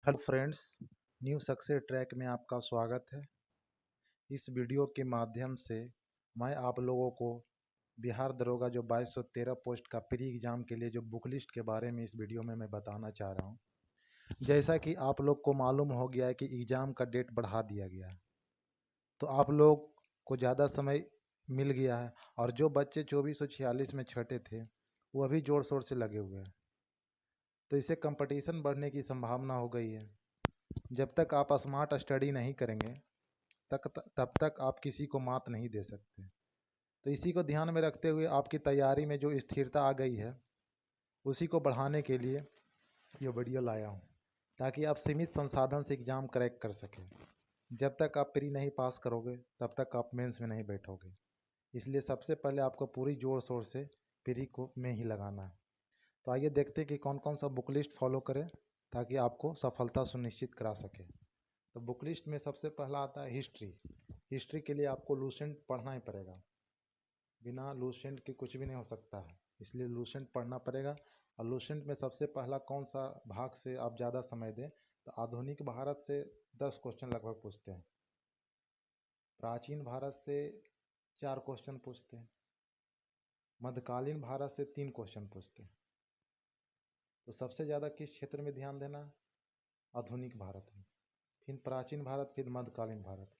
Hello friends, new success track में आपका स्वागत है। इस वीडियो के माध्यम से मैं आप लोगों को बिहार दरोगा जो 2213 पोस्ट का प्री एग्ज़ाम के लिए जो बुक लिस्ट के बारे में इस वीडियो में मैं बताना चाह रहा हूं। जैसा कि आप लोग को मालूम हो गया है कि एग्ज़ाम का डेट बढ़ा दिया गया है, तो आप लोग को ज़्यादा समय मिल गया है और जो बच्चे 2446 में छटे थे वो अभी ज़ोर शोर से लगे हुए हैं, तो इससे कंपटीशन बढ़ने की संभावना हो गई है। जब तक आप स्मार्ट स्टडी नहीं करेंगे तब तक आप किसी को मात नहीं दे सकते। तो इसी को ध्यान में रखते हुए आपकी तैयारी में जो स्थिरता आ गई है उसी को बढ़ाने के लिए ये वीडियो लाया हूँ, ताकि आप सीमित संसाधन से एग्ज़ाम क्रैक कर सकें। जब तक आप प्री नहीं पास करोगे तब तक आप मेंस में नहीं बैठोगे, इसलिए सबसे पहले आपको पूरी जोर शोर से प्री को में ही लगाना है। तो आइए देखते हैं कि कौन कौन सा बुक लिस्ट फॉलो करें ताकि आपको सफलता सुनिश्चित करा सके। तो बुक लिस्ट में सबसे पहला आता है हिस्ट्री। हिस्ट्री के लिए आपको लूसेंट पढ़ना ही पड़ेगा, बिना लूसेंट के कुछ भी नहीं हो सकता है, इसलिए लूसेंट पढ़ना पड़ेगा। और लूसेंट में सबसे पहला कौन सा भाग से आप ज़्यादा समय दें, तो आधुनिक भारत से 10 क्वेश्चन लगभग पूछते हैं, प्राचीन भारत से 4 क्वेश्चन पूछते हैं, मध्यकालीन भारत से 3 क्वेश्चन पूछते हैं। तो सबसे ज़्यादा किस क्षेत्र में ध्यान देना? आधुनिक भारत में, फिर प्राचीन भारत, फिर मध्यकालीन भारत।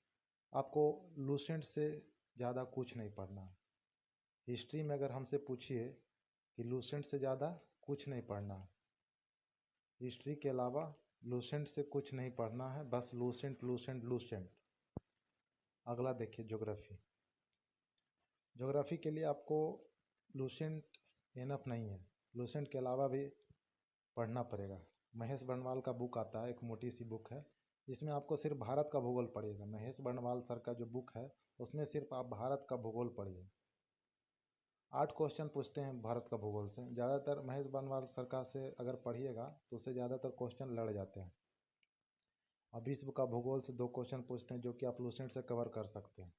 आपको लूसेंट से ज़्यादा कुछ नहीं पढ़ना। हिस्ट्री में अगर हमसे पूछिए कि लूसेंट से ज़्यादा कुछ नहीं पढ़ना, हिस्ट्री के अलावा लूसेंट से कुछ नहीं पढ़ना है, बस लूसेंट लूसेंट लूसेंट। अगला देखिए ज्योग्राफी। ज्योग्राफी के लिए आपको लूसेंट इनफ नहीं है, लूसेंट के अलावा भी पढ़ना पड़ेगा। महेश बर्णवाल का बुक आता है, एक मोटी सी बुक है, इसमें आपको सिर्फ भारत का भूगोल पढ़िएगा। महेश बर्णवाल सर का जो बुक है उसमें सिर्फ आप भारत का भूगोल पढ़िए। 8 क्वेश्चन पूछते हैं भारत का भूगोल से। ज़्यादातर महेश बर्णवाल सरकार से अगर पढ़िएगा तो उससे ज़्यादातर क्वेश्चन लड़ जाते हैं। और विश्व का भूगोल से 2 क्वेश्चन पूछते हैं जो कि आप लूसेंट से कवर कर सकते हैं।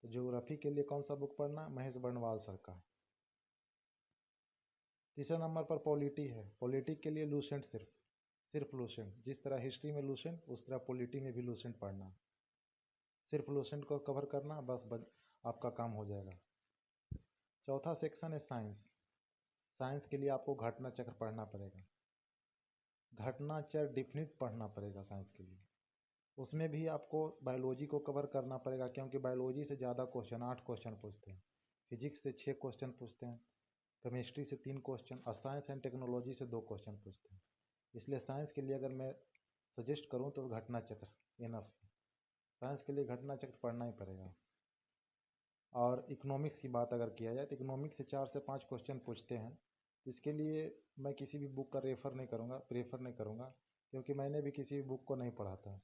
तो ज्योग्राफी के लिए कौन सा बुक पढ़ना? महेश बर्णवाल सर का। तीसरे नंबर पर पॉलिटी है। पॉलिटी के लिए लूसेंट सिर्फ लूसेंट। जिस तरह हिस्ट्री में लूसेंट, उस तरह पॉलिटी में भी लूसेंट पढ़ना। सिर्फ लूसेंट को कवर करना, बस आपका काम हो जाएगा। चौथा सेक्शन है साइंस। साइंस के लिए आपको घटना चक्र पढ़ना पड़ेगा, घटना चक्र डिफिनिट पढ़ना पड़ेगा साइंस के लिए। उसमें भी आपको बायोलॉजी को कवर करना पड़ेगा, क्योंकि बायोलॉजी से ज़्यादा क्वेश्चन 8 क्वेश्चन पूछते हैं, फिजिक्स से 6 क्वेश्चन पूछते हैं, केमिस्ट्री से 3 क्वेश्चन और साइंस एंड टेक्नोलॉजी से 2 क्वेश्चन पूछते हैं। इसलिए साइंस के लिए अगर मैं सजेस्ट करूँ तो घटना चक्र इनफ है। साइंस के लिए घटना चक्र पढ़ना ही पड़ेगा। और इकोनॉमिक्स की बात अगर किया जाए तो इकोनॉमिक्स से 4 से 5 क्वेश्चन पूछते हैं। इसके लिए मैं किसी भी बुक का प्रेफर नहीं करूँगा, क्योंकि मैंने भी किसी भी बुक को नहीं पढ़ा था।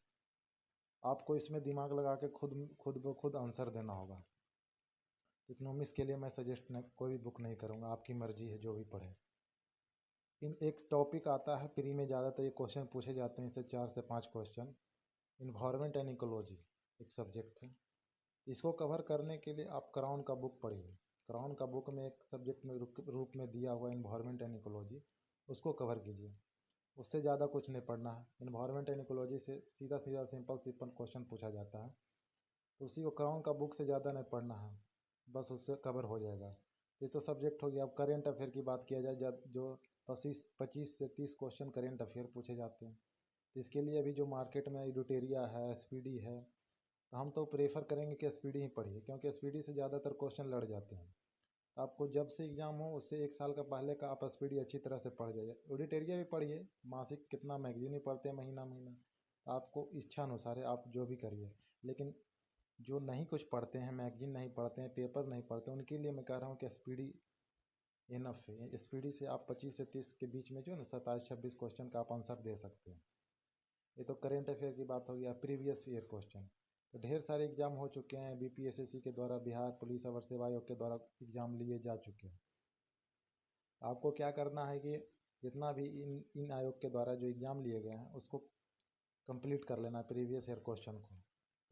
आपको इसमें दिमाग लगा के खुद ब खुद आंसर देना होगा। इकोनॉमिक्स के लिए मैं सजेस्ट कोई भी बुक नहीं करूँगा, आपकी मर्जी है जो भी पढ़े। इन एक टॉपिक आता है प्री में, ज़्यादातर ये क्वेश्चन पूछे जाते हैं, इससे 4 से 5 क्वेश्चन। इन्वायरमेंट एंड इकोलॉजी एक सब्जेक्ट है, इसको कवर करने के लिए आप क्राउन का बुक पढ़िए। क्राउन का बुक में एक सब्जेक्ट में रूप में दिया हुआ इन्वायरमेंट एंड इकोलॉजी, उसको कवर कीजिए। उससे ज़्यादा कुछ नहीं पढ़ना है। इन्वायरमेंट एंड इकोलॉजी से सीधा सीधा सिंपल क्वेश्चन पूछा जाता है, तो उसी को क्राउन का बुक से ज़्यादा नहीं पढ़ना है, बस उससे कवर हो जाएगा। ये तो सब्जेक्ट हो गया। अब करेंट अफेयर की बात किया जाए, जो 25 से 30 क्वेश्चन करेंट अफेयर पूछे जाते हैं, तो इसके लिए अभी जो मार्केट में एडुटेरिया है, एसपीडी है, तो हम तो प्रेफर करेंगे कि एसपीडी ही पढ़िए, क्योंकि एसपीडी से ज़्यादातर क्वेश्चन लड़ जाते हैं। आपको जब से एग्ज़ाम हो उससे 1 साल का पहले का आप एसपीडी अच्छी तरह से पढ़ जाइए। एडिटोरिया भी पढ़िए, मासिक कितना मैगजीन ही पढ़ते हैं महीना महीना, आपको इच्छा अनुसार है, आप जो भी करिए। लेकिन जो नहीं कुछ पढ़ते हैं, मैगजीन नहीं पढ़ते हैं, पेपर नहीं पढ़ते, उनके लिए मैं कह रहा हूँ कि एसपीडी इनफ है। एसपीडी से आप 25 से 30 के बीच में जो ना 27-26 क्वेश्चन का आप आंसर दे सकते हैं। ये तो करेंट अफेयर की बात हो गया। प्रीवियस ईयर क्वेश्चन तो ढेर सारे एग्जाम हो चुके हैं, बीपीएसएससी के द्वारा, बिहार पुलिस अवर सेवा आयोग के द्वारा एग्जाम लिए जा चुके हैं। आपको क्या करना है कि जितना भी इन आयोग के द्वारा जो एग्ज़ाम लिए गए हैं उसको कंप्लीट कर लेना, प्रीवियस ईयर क्वेश्चन को।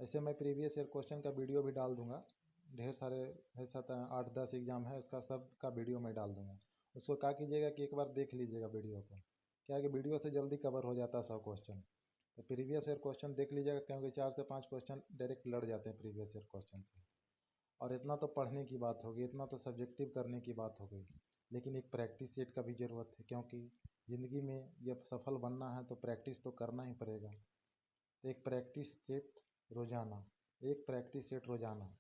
ऐसे मैं प्रीवियस ईयर क्वेश्चन का वीडियो भी डाल दूंगा, ढेर सारे ऐसा 8-10 एग्ज़ाम है, उसका सब का वीडियो मैं डाल दूंगा। उसको क्या कीजिएगा कि एक बार देख लीजिएगा वीडियो को, क्या है कि वीडियो से जल्दी कवर हो जाता है 100 क्वेश्चन। तो प्रीवियस ईयर क्वेश्चन देख लीजिएगा, क्योंकि 4 से 5 क्वेश्चन डायरेक्ट लड़ जाते हैं प्रीवियस ईयर क्वेश्चन से। और इतना तो पढ़ने की बात होगी, इतना तो सब्जेक्टिव करने की बात हो गई, लेकिन एक प्रैक्टिस सेट का भी ज़रूरत है, क्योंकि ज़िंदगी में जब सफल बनना है तो प्रैक्टिस तो करना ही पड़ेगा। तो एक प्रैक्टिस सेट रोज़ाना, एक प्रैक्टिस सेट रोज़ाना,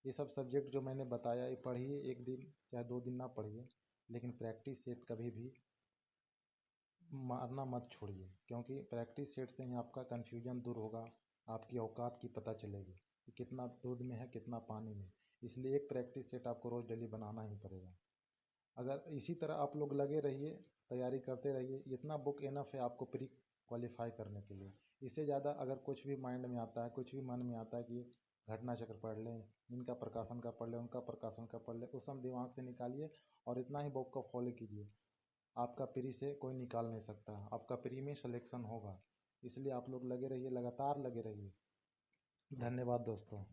ये सब सब्जेक्ट जो मैंने बताया ये पढ़िए, एक दिन चाहे 2 दिन ना पढ़िए, लेकिन प्रैक्टिस सेट कभी भी मारना मत छोड़िए, क्योंकि प्रैक्टिस सेट से ही आपका कन्फ्यूजन दूर होगा, आपकी औकात की पता चलेगी कि कितना दूध में है कितना पानी में। इसलिए एक प्रैक्टिस सेट आपको रोज़ डेली बनाना ही पड़ेगा। अगर इसी तरह आप लोग लगे रहिए, तैयारी करते रहिए, इतना बुक इनफ है आपको प्री क्वालिफाई करने के लिए। इससे ज़्यादा अगर कुछ भी माइंड में आता है, कुछ भी मन में आता है कि घटना चक्र पढ़ लें, इनका प्रकाशन का पढ़ लें, उनका प्रकाशन का पढ़ लें, उस सब दिमाग से निकालिए और इतना ही बुक को फॉलो कीजिए। आपका प्री से कोई निकाल नहीं सकता, आपका प्री में सिलेक्शन होगा। इसलिए आप लोग लगे रहिए, लगातार लगे रहिए। धन्यवाद दोस्तों।